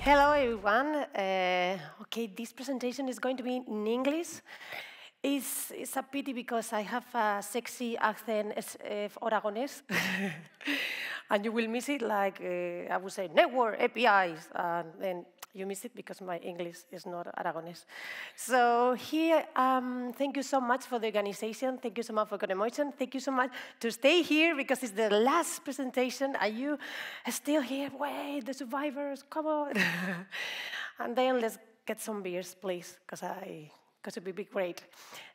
Hello, everyone. Okay, this presentation is going to be in English. It's a pity because I have a sexy accent of Aragonese, and you will miss it like, I would say, network, APIs, and then you miss it because my English is not Aragonese. So here, thank you so much for the organization. Thank you so much for Codemotion. Thank you so much to stay here because it's the last presentation. Are you still here? Wait, the survivors, come on. And then let's get some beers, please, because it would be great.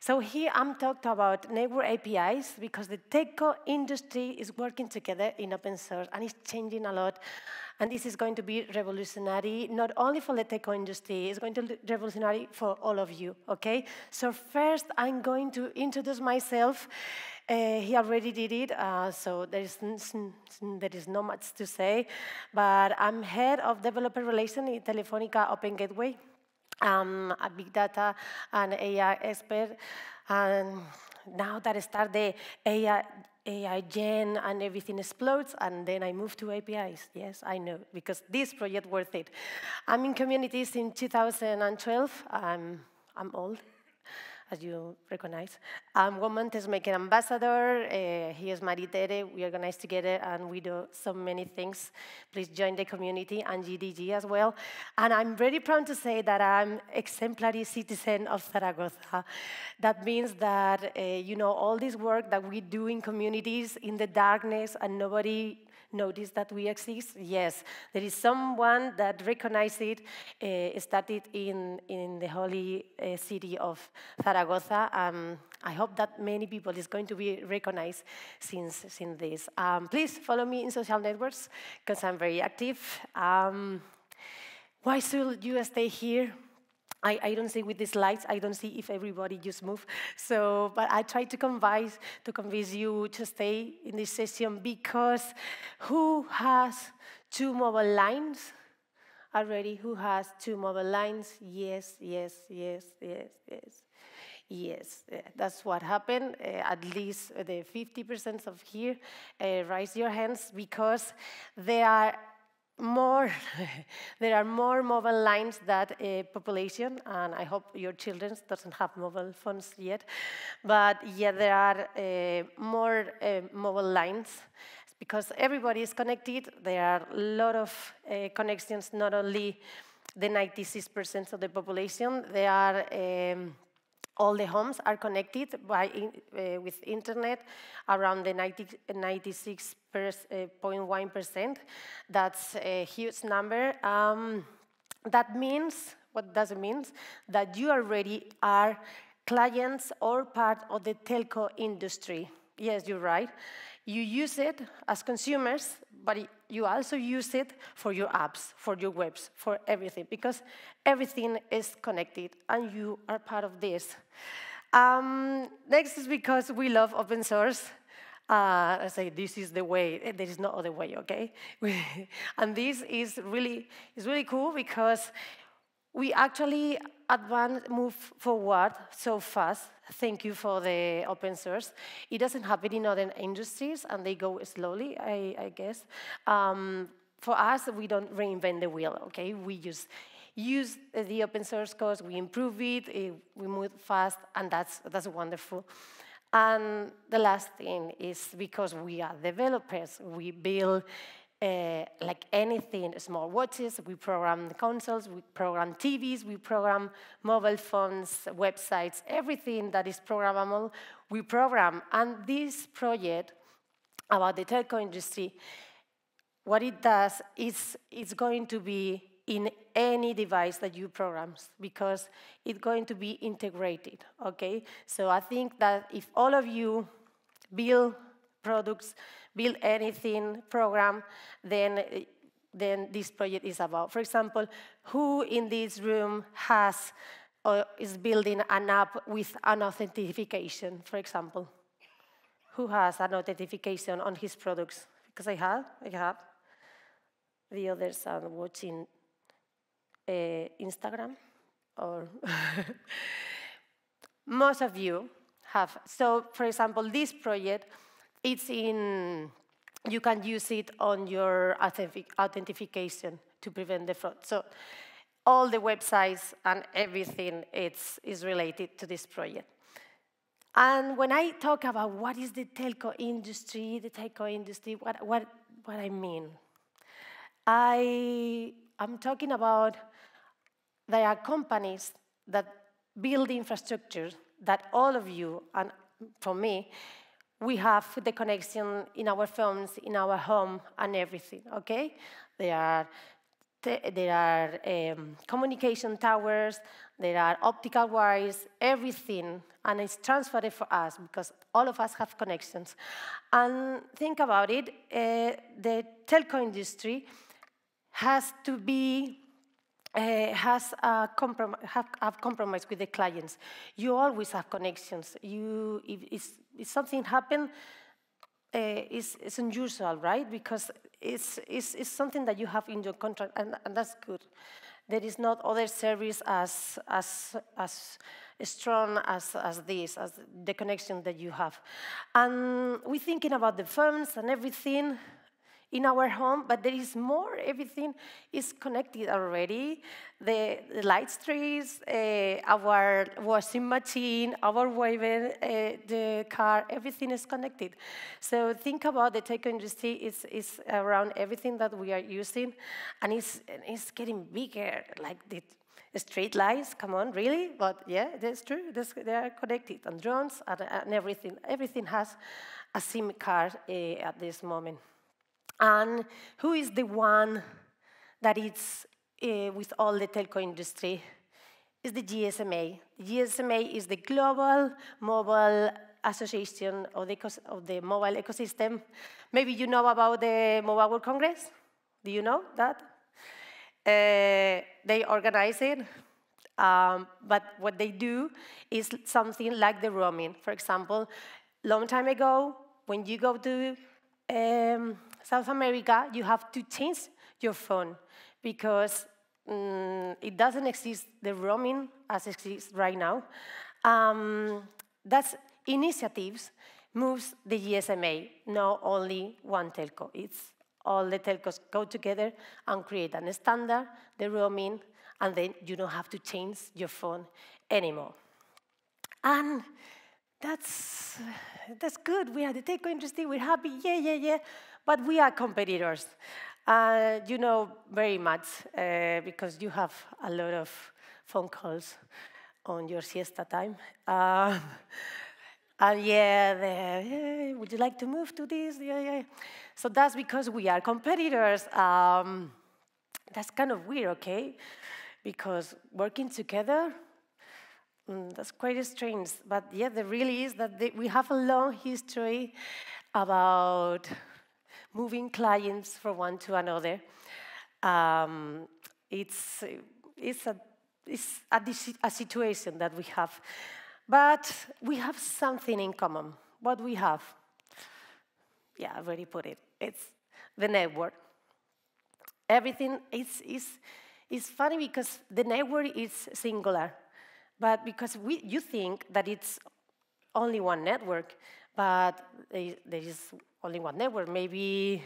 So here I'm talking about network APIs because the telco industry is working together in open source and it's changing a lot. And this is going to be revolutionary, not only for the telco industry, it's going to be revolutionary for all of you, okay? So first I'm going to introduce myself. He already did it, so there is not much to say, but I'm head of developer relations in Telefónica Open Gateway. I'm a big data and AI expert, and now that I start the AI gen and everything explodes, and then I move to APIs. Yes, I know, because this project worth it. I'm in communities in 2012. I'm old, as you recognize. I'm Woman Testmaker Ambassador. He is Maritere. We organize together and we do so many things. Please join the community and GDG as well. And I'm very proud to say that I'm exemplary citizen of Zaragoza. That means that, all this work that we do in communities in the darkness and nobody notice that we exist? Yes, there is someone that recognized it, started in the holy city of Zaragoza. I hope that many people is going to be recognized since this. Please follow me in social networks because I'm very active. Why should you stay here? I don't see with the slides, I don't see if everybody just move. So, but I try to convince you to stay in this session because who has 2 mobile lines already? Who has 2 mobile lines? Yes, yes, yes, yes, yes. Yes, that's what happened. At least the 50% of here, raise your hands because there are more mobile lines than population, and I hope your children doesn't have mobile phones yet. But yeah, there are more mobile lines because everybody is connected. There are a lot of connections, not only the 96% of the population. There are all the homes are connected with internet, around the 96.1%. That's a huge number. That means, what does it mean? That you already are clients or part of the telco industry. Yes, you're right. You use it as consumers, but you also use it for your apps, for your webs, for everything, because everything is connected, and you are part of this. Next is because we love open source. I say this is the way. There is no other way, okay? And this is really cool because we actually move forward so fast. Thank you for the open source. It doesn't happen in other industries, and they go slowly, I guess. For us, we don't reinvent the wheel, okay? We just use the open source code, we improve it, we move fast, and that's wonderful. And the last thing is because we are developers, we build like anything, small watches, we program consoles, we program TVs, we program mobile phones, websites, everything that is programmable, we program. And this project about the telco industry, what it does is it's going to be in any device that you program because it's going to be integrated, okay? So I think that if all of you build products, build anything, program, then this project is about. For example, who in this room has or is building an app with an authentication, for example? Who has an authentication on his products? Because I have. The others are watching Instagram, or most of you have. So, for example, this project, you can use it on your authentication. to prevent the fraud. So all the websites and everything is related to this project. And when I talk about what is the telco industry, what I mean, I'm talking about there are companies that build infrastructure that all of you, and for me, we have the connection in our phones, in our home, and everything, okay? There are communication towers, there are optical wires, everything, and it's transferred for us because all of us have connections. And think about it, the telco industry has to be have compromise with the clients. You always have connections. If something happens, it's unusual, right? Because it's something that you have in your contract, and that's good. There is not other service as strong as this, as the connection that you have. And we're thinking about the phones and everything in our home, but there is more. Everything is connected already. The light strips, our washing machine, our waiver, the car, everything is connected. So think about the telco industry. It's around everything that we are using, and it's getting bigger, like the street lights, come on, really? But yeah, that's true. They are connected, and drones and everything. Everything has a SIM card at this moment. And who is the one that is with all the telco industry? It's the GSMA. The GSMA is the Global Mobile Association of the mobile ecosystem. Maybe you know about the Mobile World Congress. Do you know that? They organize it, but what they do is something like the roaming. For example, long time ago, when you go to South America, you have to change your phone because it doesn't exist, the roaming as it exists right now. That's initiatives moves the GSMA, not only one telco. It's all the telcos go together and create a standard, the roaming, and then you don't have to change your phone anymore. And that's good. We are the telco industry. We're happy. Yeah. But we are competitors. You know very much because you have a lot of phone calls on your siesta time. And yeah, would you like to move to this? Yeah. So that's because we are competitors. That's kind of weird, okay? Because working together, that's quite strange. But yeah, there really is that we have a long history about moving clients from one to another. It's a situation that we have. But we have something in common. What we have? Yeah, I already put it. It's the network. Everything is funny because the network is singular. But because you think that it's only one network, but there is only one network. Maybe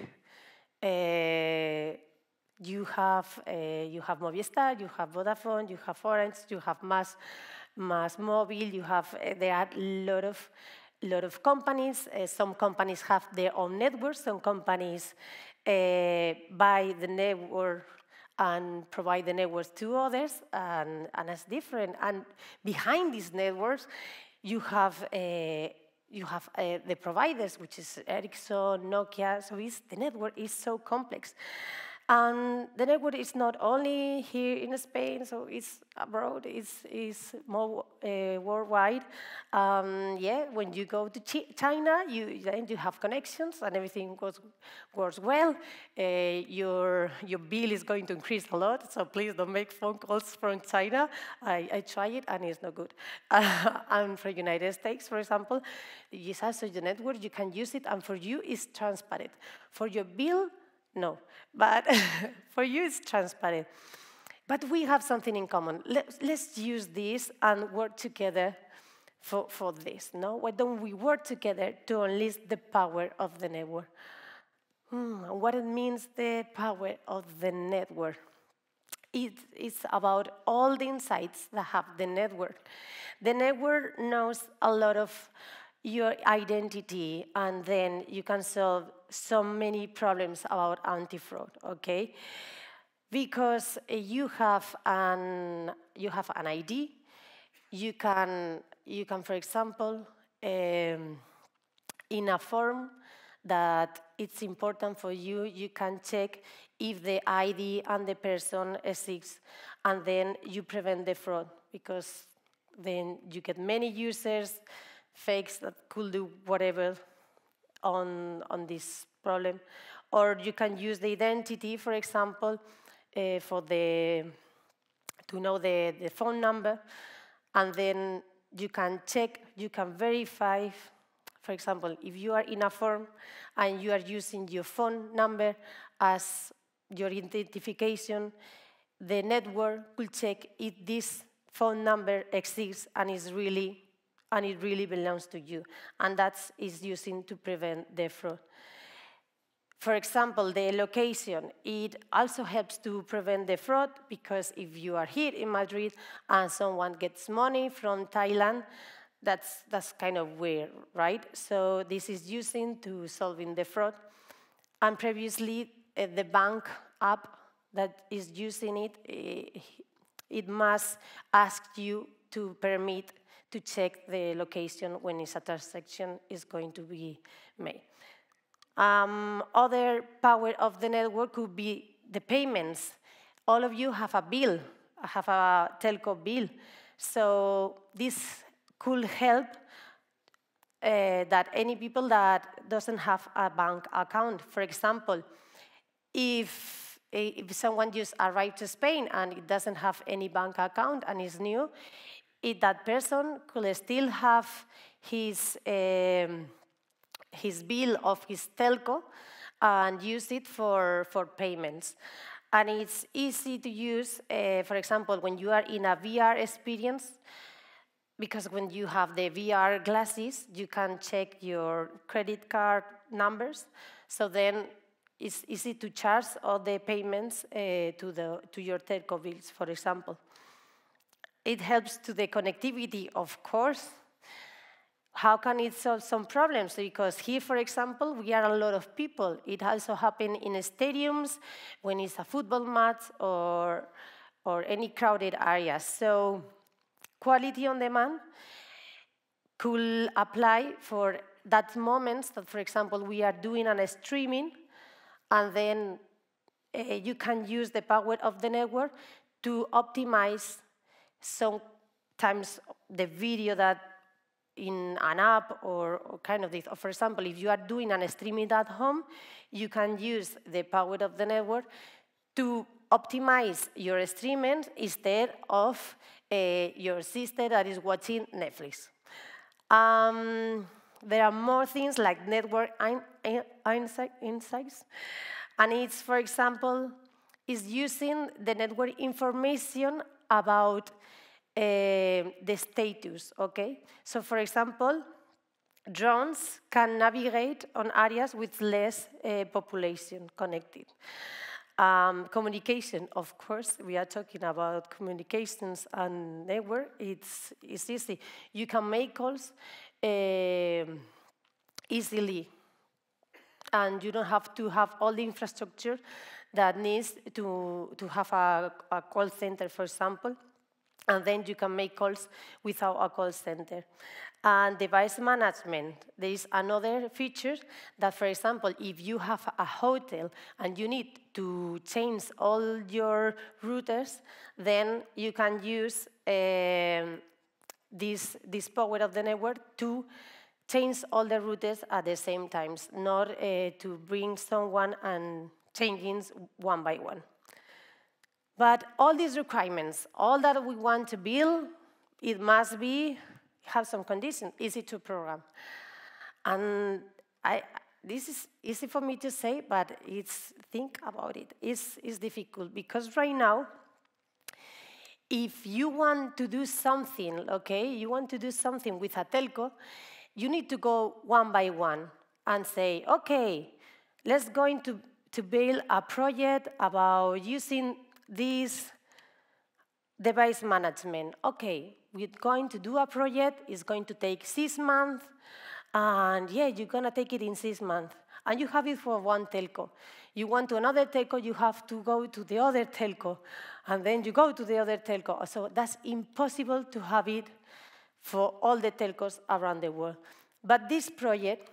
you have Movistar, you have Vodafone, you have Orange, you have Mass Mobile. You have there are a lot of companies. Some companies have their own networks. Some companies buy the network and provide the networks to others, and it's different. And behind these networks, you have the providers, which is Ericsson, Nokia. So the network is so complex. And the network is not only here in Spain, so it's abroad, it's more worldwide. Yeah, when you go to China, then you have connections and everything works well. Your bill is going to increase a lot, so please don't make phone calls from China. I try it and it's not good. And for United States, for example, it's also the network, you can use it, and for you it's transparent. For your bill, no, but for you it's transparent. But we have something in common. Let's use this and work together for this, no? Why don't we work together to unleash the power of the network? What it means, the power of the network. It's about all the insights that have the network. The network knows a lot of your identity, and then you can solve so many problems about anti-fraud, okay? Because you have an ID, you can, for example, in a form that it's important for you, you can check if the ID and the person exists, and then you prevent the fraud, because then you get many users, fakes that could do whatever on this problem. Or you can use the identity, for example, to know the phone number, and then you can check, you can verify. For example, if you are in a form and you are using your phone number as your identification, the network will check if this phone number exists and it really belongs to you. And that is using to prevent the fraud. For example, the location, it also helps to prevent the fraud, because if you are here in Madrid and someone gets money from Thailand, that's kind of weird, right? So this is using to solving the fraud. And previously, the bank app that is using it, it must ask you to permit to check the location when a transaction is going to be made. Other power of the network could be the payments. All of you have a bill, have a telco bill. So this could help that any people that doesn't have a bank account. For example, if someone just arrived to Spain and it doesn't have any bank account and is new, that person could still have his bill of his telco and use it for payments. And it's easy to use, for example, when you are in a VR experience, because when you have the VR glasses, you can check your credit card numbers. So then it's easy to charge all the payments to your telco bills, for example. It helps to the connectivity, of course. How can it solve some problems? Because here, for example, we are a lot of people. It also happens in stadiums, when it's a football match, or any crowded areas. So quality on demand could apply for that moments that, for example, we are doing a streaming, and then you can use the power of the network to optimize sometimes the video that in an app or kind of this. Or for example, if you are doing a streaming at home, you can use the power of the network to optimize your streaming instead of your sister that is watching Netflix. There are more things like network insights. And it's, for example, is using the network information about the status, okay? So for example, drones can navigate on areas with less population connected. Communication, of course, we are talking about communications and network. It's easy. You can make calls easily, and you don't have to have all the infrastructure that needs to have a call center, for example. And then you can make calls without a call center. And device management, there is another feature that, for example, if you have a hotel and you need to change all your routers, then you can use this power of the network to change all the routers at the same time, not to bring someone and changing one by one. But all these requirements, all that we want to build, it must have some conditions, easy to program. And this is easy for me to say, but think about it. It's difficult, because right now, if you want to do something, okay, you want to do something with a telco, you need to go one by one and say, okay, let's going to build a project about using this device management. Okay, we're going to do a project, it's going to take 6 months, and yeah, you're gonna take it in 6 months. And you have it for one telco. You want to another telco, you have to go to the other telco, and then you go to the other telco. So that's impossible to have it for all the telcos around the world. But this project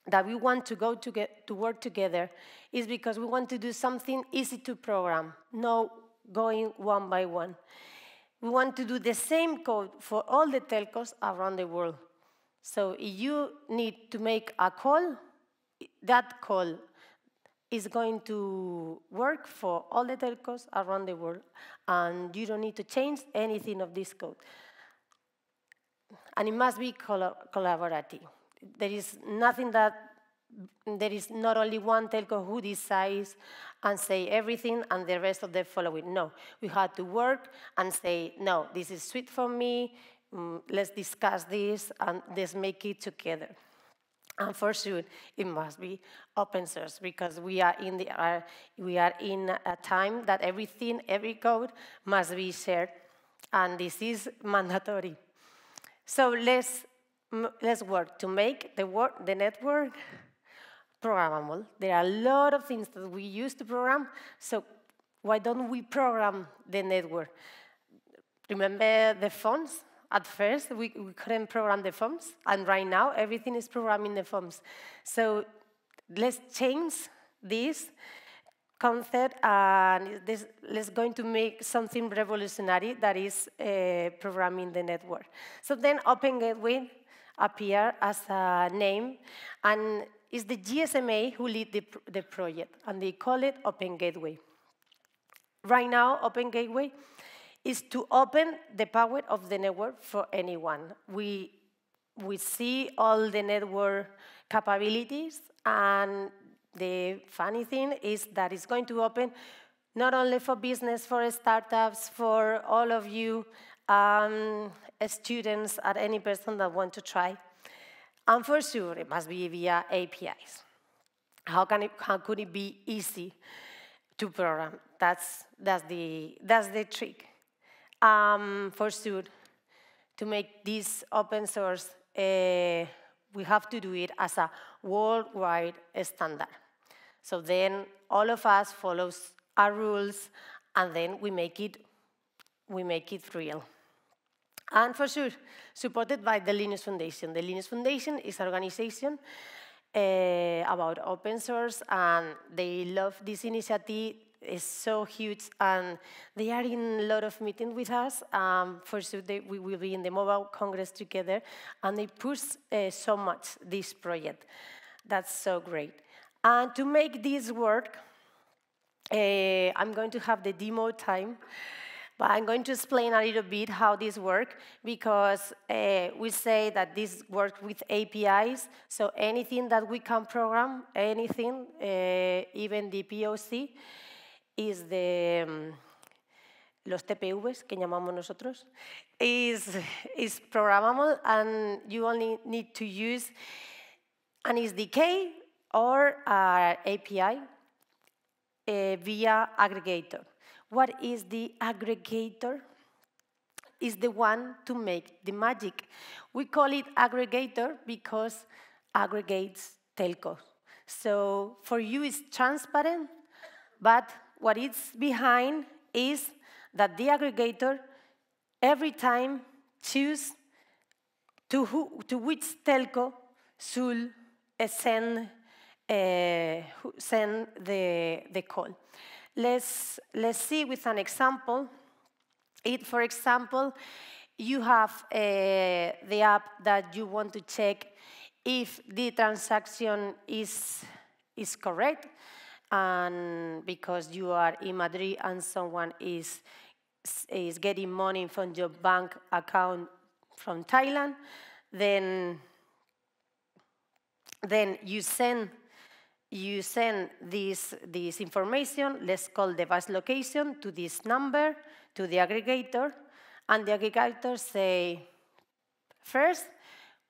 that we want to go to work together is because we want to do something easy to program, no going one by one. We want to do the same code for all the telcos around the world. So if you need to make a call, that call is going to work for all the telcos around the world, and you don't need to change anything of this code. And it must be collaborative. There is nothing that, there is not only one telco who decides and say everything and the rest of them follow it. No, we had to work and say, no, this is sweet for me, let's discuss this and let's make it together. And for sure, it must be open source because we are in a time that everything, every code must be shared, and this is mandatory. So let's work to make the network programmable. There are a lot of things that we use to program, so why don't we program the network? Remember the phones? At first, we couldn't program the phones, and right now, everything is programming the phones. So let's change this concept, and let's going to make something revolutionary that is programming the network. So then Open Gateway appear as a name, and it's the GSMA who lead the project, and they call it Open Gateway. Right now, Open Gateway is to open the power of the network for anyone. We see all the network capabilities, and the funny thing is that it's going to open not only for business, for startups, for all of you students, or any person that want to try. And for sure, it must be via APIs. How could it be easy to program? That's the trick. For sure, to make this open source, we have to do it as a worldwide standard. So then all of us follows our rules, and then we make it real. And for sure, supported by the Linux Foundation. The Linux Foundation is an organization about open source, and they love this initiative. It's so huge, and they are in a lot of meetings with us. For sure, we will be in the Mobile Congress together, and they push so much this project. That's so great. And to make this work, I'm going to have the demo time, but I'm going to explain a little bit how this works, because we say that this works with APIs, so anything that we can program, anything, even the POC, is los TPVs, que llamamos nosotros, is programmable, and you only need to use an SDK or an API via aggregator. What is the aggregator? Is the one to make the magic. We call it aggregator because aggregates telcos. So for you, it's transparent, but what is behind is that the aggregator every time choose to which telco should send the call. Let's see with an example. For example, you have the app that you want to check if the transaction is correct, and because you are in Madrid and someone is getting money from your bank account from Thailand, then you send this information, let's call device location, to this number, to the aggregator, and the aggregator say, first,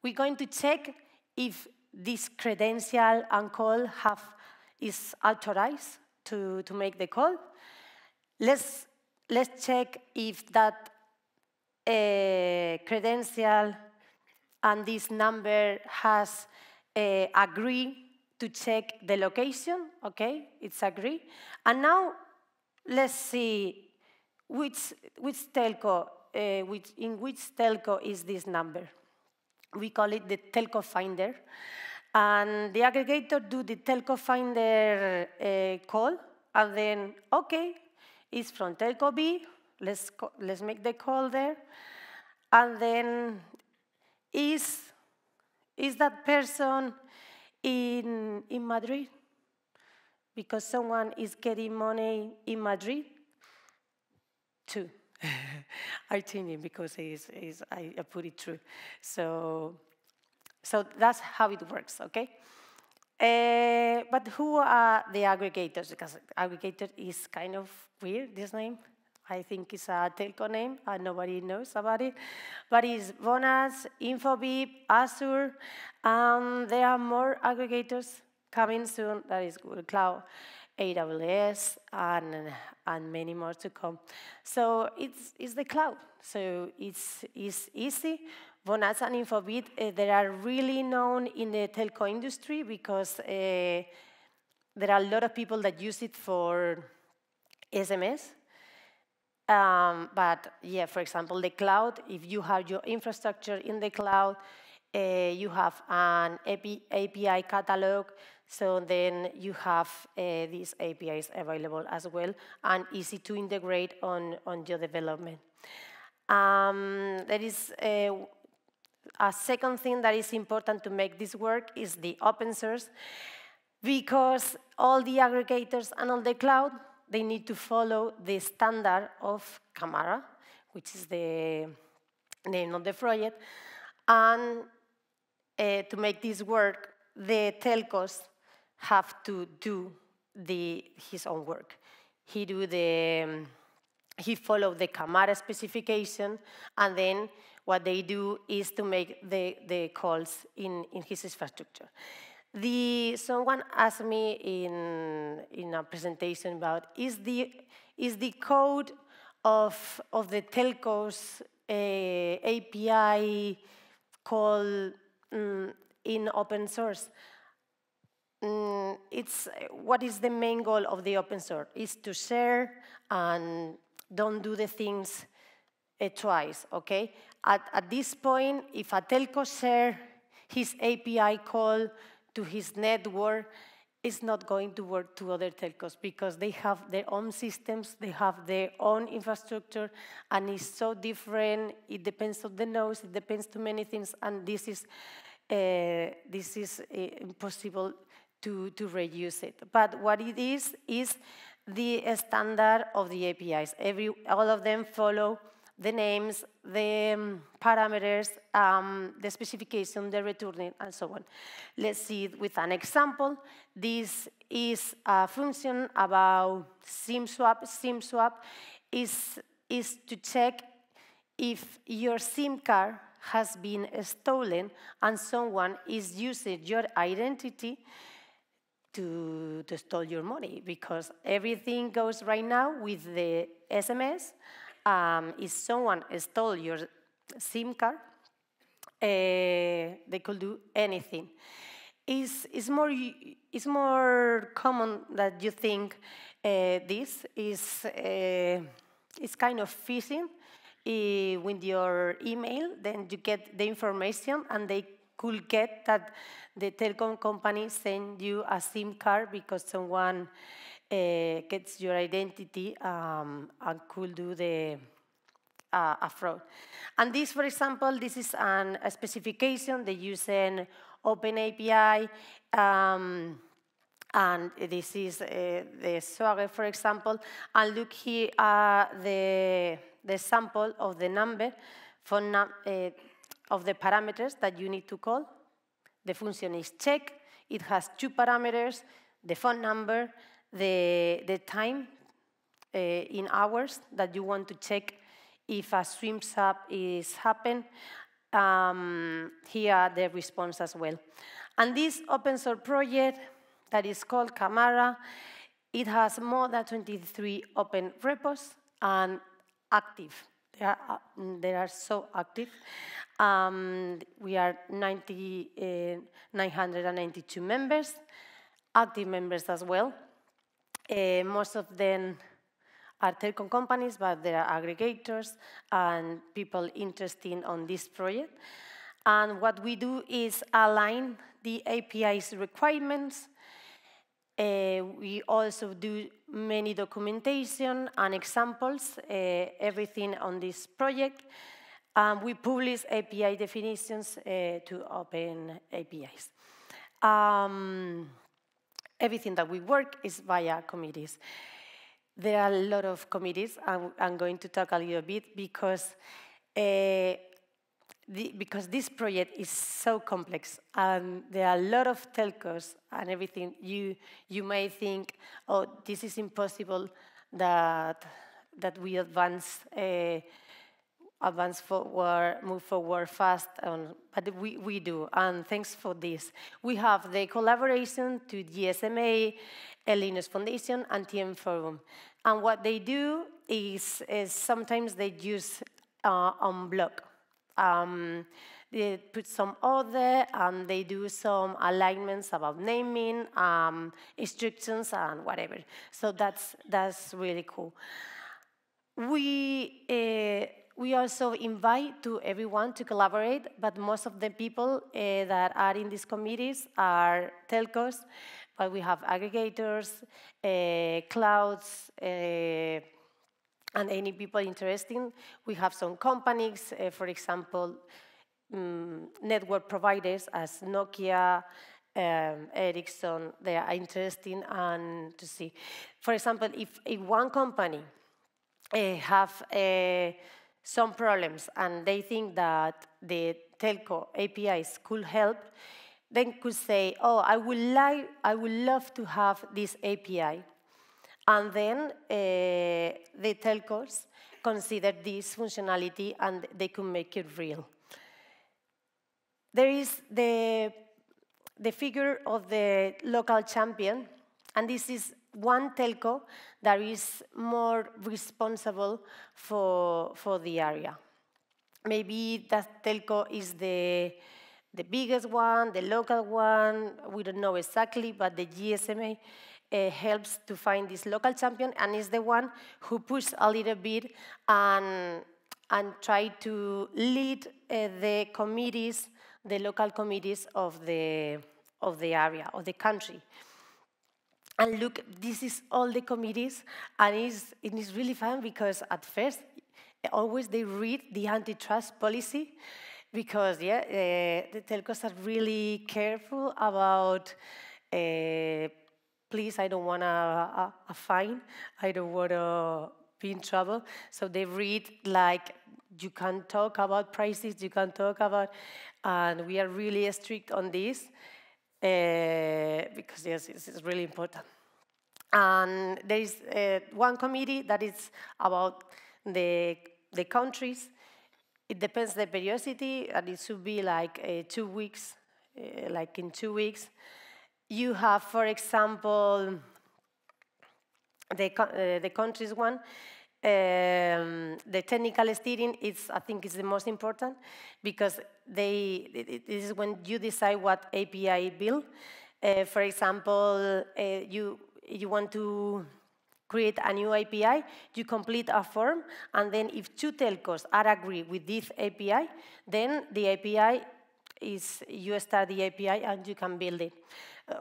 we're going to check if this credential and call have is authorized to make the call. Let's check if that credential and this number has agree to check the location. Okay, it's agree. And now let's see which telco, in which telco is this number. We call it the telco finder. And the aggregator do the telco finder call, and then, okay, it's from telco B. Let's make the call there. And then, is that person in Madrid? Because someone is getting money in Madrid too. I think it because I put it through. So that's how it works, okay? But who are the aggregators? Because aggregator is kind of weird, this name. I think it's a telco name, and nobody knows about it. But it's Vonas, Infobip, Azure. There are more aggregators coming soon. That is Google Cloud, AWS, and many more to come. So it's the cloud. So it's easy. Vonas and Infobip, they are really known in the telco industry because there are a lot of people that use it for SMS. But yeah, for example, the cloud, if you have your infrastructure in the cloud, you have an API catalog, so then you have these APIs available as well and easy to integrate on your development. There is a second thing that is important to make this work is the open source, because all the aggregators and all the cloud, they need to follow the standard of CAMARA, which is the name of the project. And to make this work, the telcos have to do his own work. He followed the CAMARA specification, and then what they do is to make the calls in his infrastructure. Someone asked me in a presentation about is the code of the telcos API call in open source? What is the main goal of the open source? Is to share and don't do the things twice, okay? At this point, if a telco share his API call to his network, it's not going to work to other telcos because they have their own systems, they have their own infrastructure, and it's so different. It depends on the nodes, it depends on many things, and this is impossible to reuse it. But what it is the standard of the APIs. All of them follow the names, the parameters, the specification, the returning, and so on. Let's see it with an example. This is a function about SIM swap. SIM swap is to check if your SIM card has been stolen and someone is using your identity to steal your money, because everything goes right now with the SMS. If someone stole your SIM card, they could do anything. It's more common that you think. This is kind of phishing. With your email, then you get the information, and they could get that the telecom company sent you a SIM card because someone gets your identity and could do a fraud. And this, for example, this is a specification. They use an OpenAPI, and this is the Swagger, for example. And look here, the sample of the number of the parameters that you need to call. The function is check. It has two parameters: the phone number, the time in hours that you want to check if a swim swap is happened. Here are the response as well. And this open source project, that is called CAMARA. It has more than 23 open repos and active. They are so active. We are 992 members, active members as well. Most of them are telco companies, but there are aggregators and people interested on this project. And what we do is align the API's requirements. We also do many documentation and examples, everything on this project. We publish API definitions to open APIs. Everything that we work is via committees. There are a lot of committees. I'm going to talk a little bit because this project is so complex and there are a lot of telcos and everything. You may think, oh, this is impossible that we move forward fast, but we do, and thanks for this. We have the collaboration to GSMA, Linux Foundation, and TM Forum. And what they do is sometimes they use on block. They put some order, and they do some alignments about naming, instructions, and whatever. So that's really cool. We also invite to everyone to collaborate, but most of the people that are in these committees are telcos, but we have aggregators, clouds, and any people interested. We have some companies, for example, network providers as Nokia, Ericsson. They are interesting and to see. For example, if one company have some problems and they think that the telco APIs could help, then could say, oh, I would love to have this API. And then the telcos consider this functionality and they could make it real. There is the figure of the local champion, and this is one telco that is more responsible for the area. Maybe that telco is the biggest one, the local one, we don't know exactly, but the GSMA helps to find this local champion and is the one who pushes a little bit and try to lead the committees, the local committees of the area, of the country. And look, this is all the committees, and it is really fun because at first, always they read the antitrust policy because, the telcos are really careful about, please, I don't want a fine, I don't want to be in trouble. So they read like, you can talk about prices, you can talk about, and we are really strict on this. Because yes, it's really important. And there is one committee that is about the countries. It depends the periodicity, and it should be like 2 weeks, like in 2 weeks. You have, for example, the countries one. The technical steering I think is the most important because this is when you decide what API build. For example, you want to create a new API, you complete a form, and then if 2 telcos are agree with this API, then the API is, you start the API and you can build it.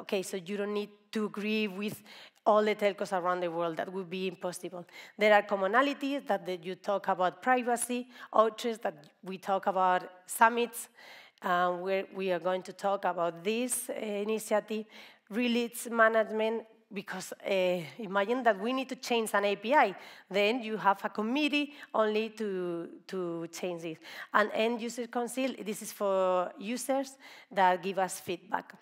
Okay, so you don't need to agree with all the telcos around the world. That would be impossible. There are commonalities that you talk about privacy, outreach that we talk about summits, where we are going to talk about this initiative, release management, because imagine that we need to change an API. Then you have a committee only to change it. And end user council, this is for users that give us feedback.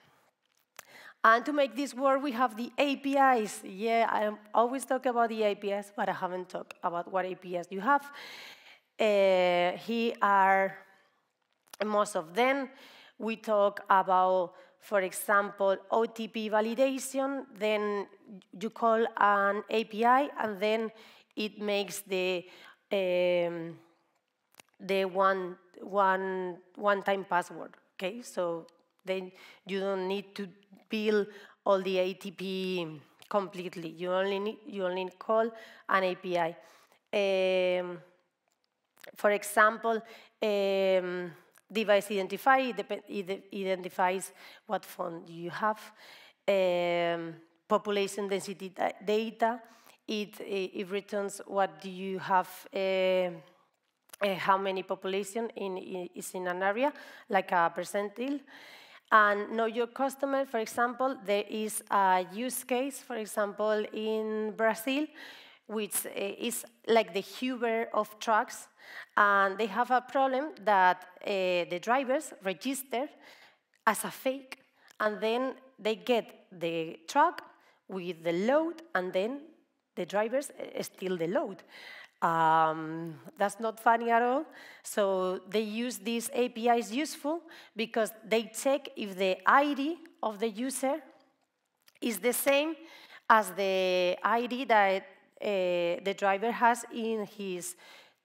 And to make this work, we have the APIs. Yeah, I always talk about the APIs, but I haven't talked about what APIs you have. Here are most of them. We talk about for example, OTP validation, then you call an API, and then it makes the one-time password. Okay, so then you don't need to build all the ATP completely. You only call an API. For example, device identifier, it identifies what phone you have. Population density data, it returns what do you have, how many population is in an area, like a percentile. And know your customer, for example, there is a use case, for example, in Brazil, which is like the Uber of trucks, and they have a problem that the drivers register as a fake, and then they get the truck with the load, and then the drivers steal the load. That's not funny at all. So they use these APIs useful because they check if the ID of the user is the same as the ID that the driver has in his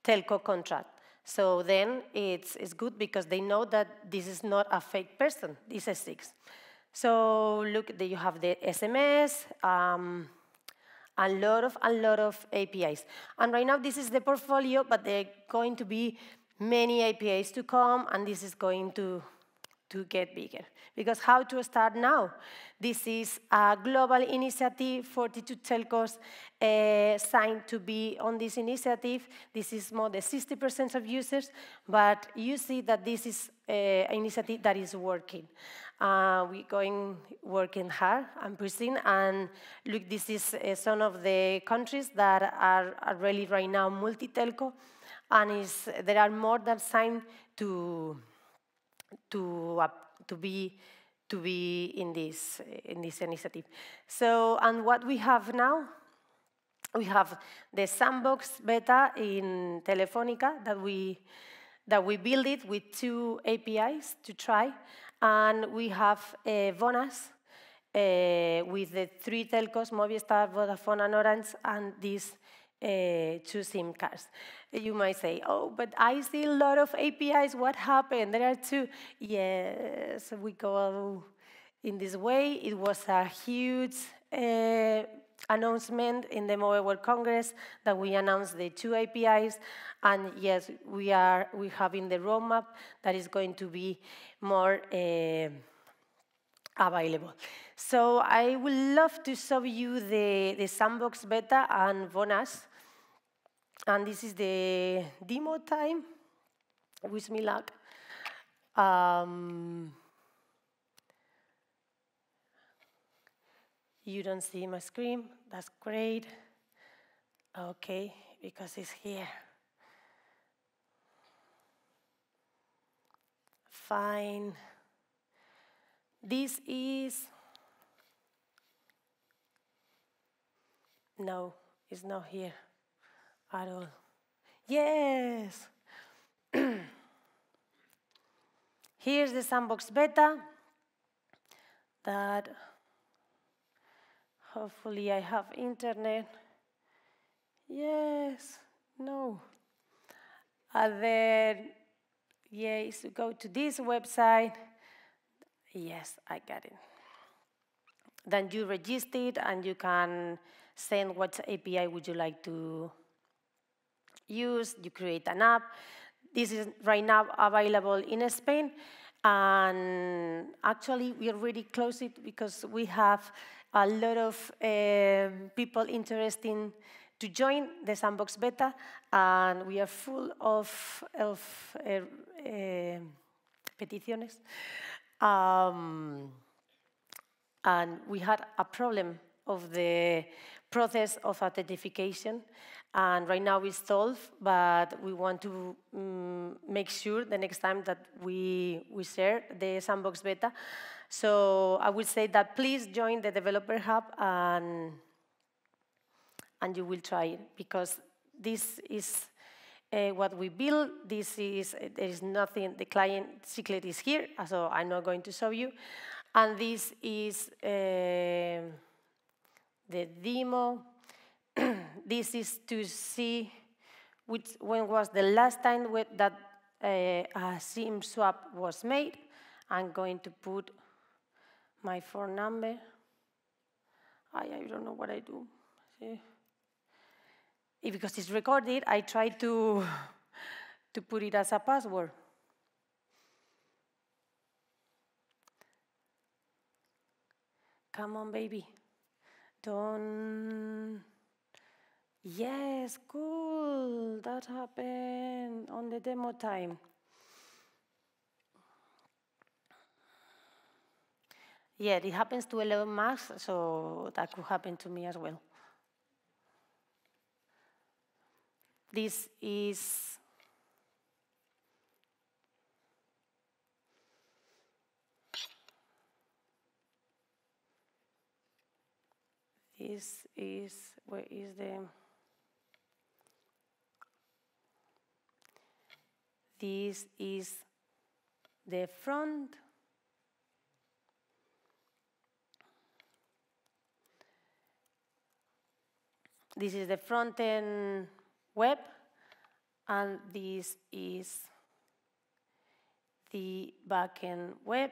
telco contract. So then it's good because they know that this is not a fake person, this is 6. So look, you have the SMS, a lot of APIs. And right now this is the portfolio, but there are going to be many APIs to come, and this is going to get bigger. Because how to start now? This is a global initiative, 42 telcos signed to be on this initiative. This is more than 60% of users, but you see that this is an initiative that is working. We're working hard and pushing, and look, this is some of the countries that are really right now multi-telco, and there are more that signed to be in this initiative. So, and what we have now, we have the sandbox beta in Telefónica that we build it with 2 APIs to try, and we have Vonas with the 3 telcos, Movistar, Vodafone, and Orange, and these 2 SIM cards. You might say, oh, but I see a lot of APIs, what happened? There are 2. Yes, we go in this way. It was a huge announcement in the Mobile World Congress that we announced the 2 APIs, and yes, we have in the roadmap that is going to be more available. So I would love to show you the sandbox beta and Vonas. And this is the demo time. Wish me luck. You don't see my screen. That's great. Okay, because it's here. Fine. This is... No, it's not here at all. Yes! Here's the sandbox beta that hopefully I have internet. Yes, no. And then, yes, go to this website. Yes, I got it. Then you register it, and you can send what API would you like to use. You create an app. This is right now available in Spain, and actually we already closed it because we have a lot of people interested to join the sandbox beta, and we are full of peticiones. And we had a problem of the process of authentication, and right now it's solved, but we want to make sure the next time that we share the sandbox beta. So I would say that please join the developer hub, and you will try it, because this is what we build. There is nothing, the client secret is here, so I'm not going to show you. And this is the demo. This is to see when was the last time that a SIM swap was made. I'm going to put my phone number. I don't know what I do. See? Because it's recorded, I try to put it as a password. Come on, baby. Don't. Yes, cool. That happened on the demo time. Yeah, it happens to Elon Musk, so that could happen to me as well. This is where is the, this is the front. This is the front-end web, and this is the back-end web.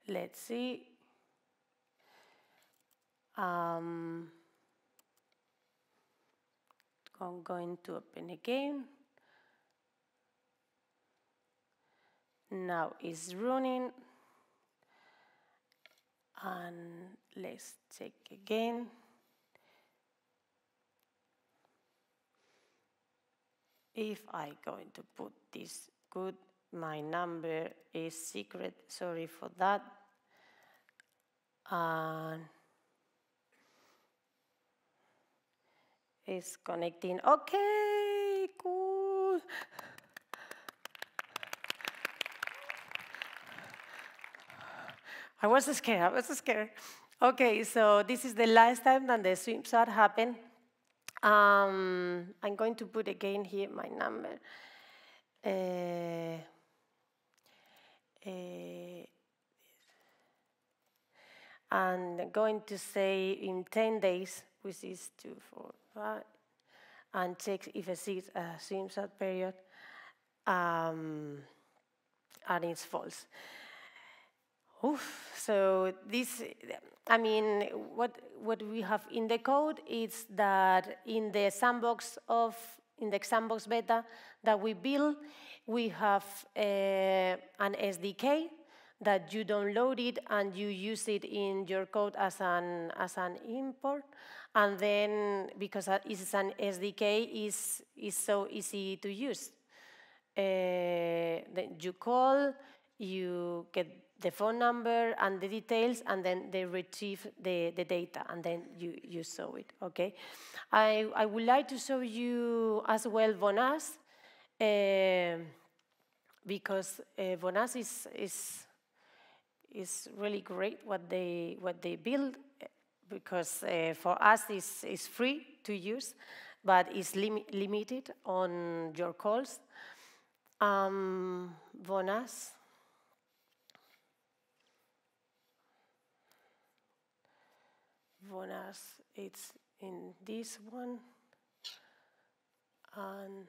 Let's see. I'm going to open again. Now it's running. And let's check again. If I'm going to put this good, my number is secret, sorry for that. And it's connecting. Okay, cool. I was scared. Okay, so this is the last time that the swim swap happened. I'm going to put again here my number. And going to say in 10 days, which is 2, 4, 5, and check if it is a swim swap period, and it's false. Oof, so this, I mean, what we have in the code is that in the sandbox beta that we build, we have an SDK that you download it and you use it in your code as an import, and then because it's an SDK, is so easy to use. Then you call, you get the phone number and the details, and then they retrieve the data, and then you show it, okay? I would like to show you as well Vonas, because Vonas is really great what they build, because for us it's free to use, but it's limited on your calls. Vonas. Vonas, it's in this one, and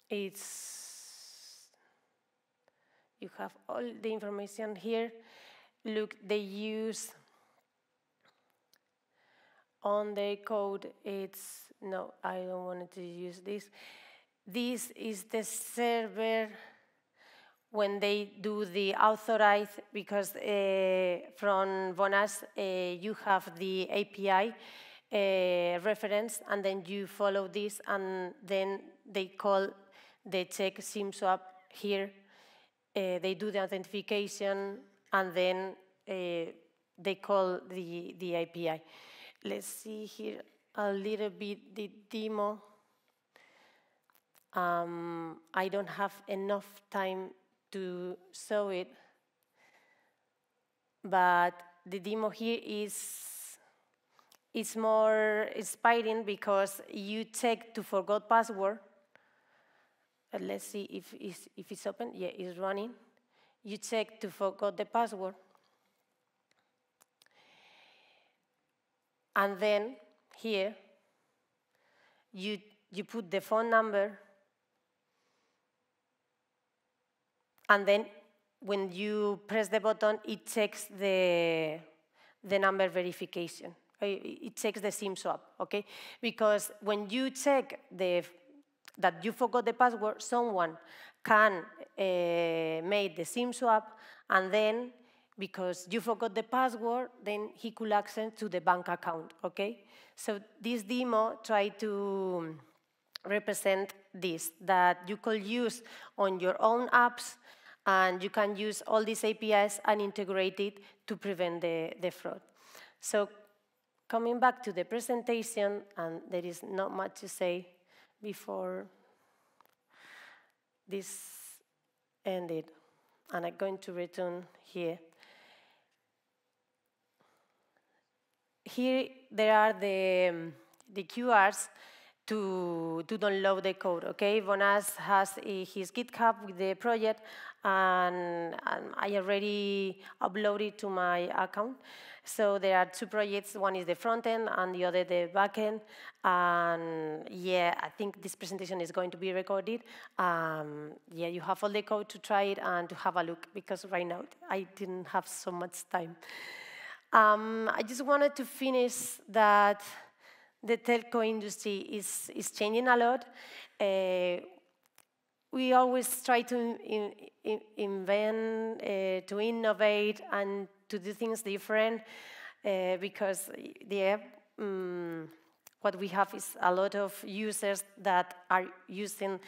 you have all the information here. Look, they use on the code, no, I don't want to use this. This is the server when they do the authorize, because from Vonas you have the API reference, and then you follow this, and then they call the check SIM swap here. They do the authentication, and then they call the API. Let's see here a little bit the demo. I don't have enough time to show it. but the demo here is more inspiring because you check to forgot password. Let's see if it's open. Yeah, it's running. You check to forgot the password. And then here, you put the phone number. And then when you press the button, it checks the number verification. It checks the SIM swap, okay? Because when you check that you forgot the password, someone can make the SIM swap, and then because you forgot the password, then he could access to the bank account, okay? So this demo try to represent this, that you could use on your own apps, and you can use all these APIs and integrate it to prevent the fraud. So coming back to the presentation, and there is not much to say before this ended, and I'm going to return here. Here there are the QRs to download the code, okay? Bonas has his GitHub with the project, and I already uploaded to my account. So there are two projects. One is the front end, and the other the back end. And yeah, I think this presentation is going to be recorded. Yeah, you have all the code to try it and to have a look, because right now I didn't have so much time. I just wanted to finish that the telco industry is changing a lot. We always try to invent, to innovate, and to do things different, because what we have is a lot of users that are using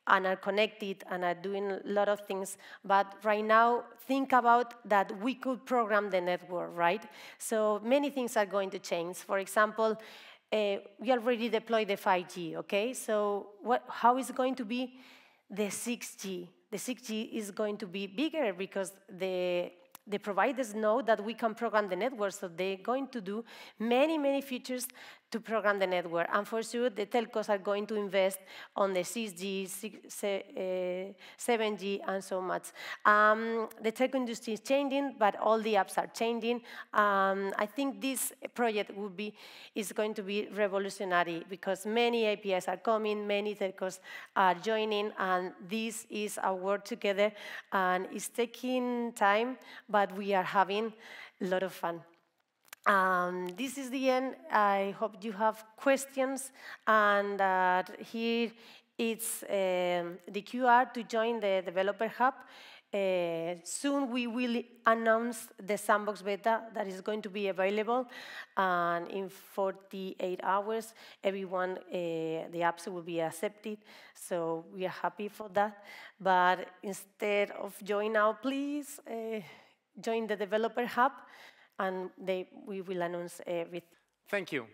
and are connected and are doing a lot of things. But right now, think about that we could program the network, right? So many things are going to change. For example, we already deployed the 5G, okay? So how is it going to be the 6G? The 6G is going to be bigger because the providers know that we can program the network, so they're going to do many, many features to program the network. And for sure, the telcos are going to invest on the 6G, 7G, and so much. The telco industry is changing, but all the apps are changing. I think this project is going to be revolutionary, because many APIs are coming, many telcos are joining, and this is a work together, and it's taking time, but we are having a lot of fun. This is the end. I hope you have questions, and here it's the QR to join the Developer Hub. Soon we will announce the sandbox beta that is going to be available, and in 48 hours, everyone, the apps will be accepted, so we are happy for that. But instead of join now, please join the Developer Hub, and we will announce everything. Thank you.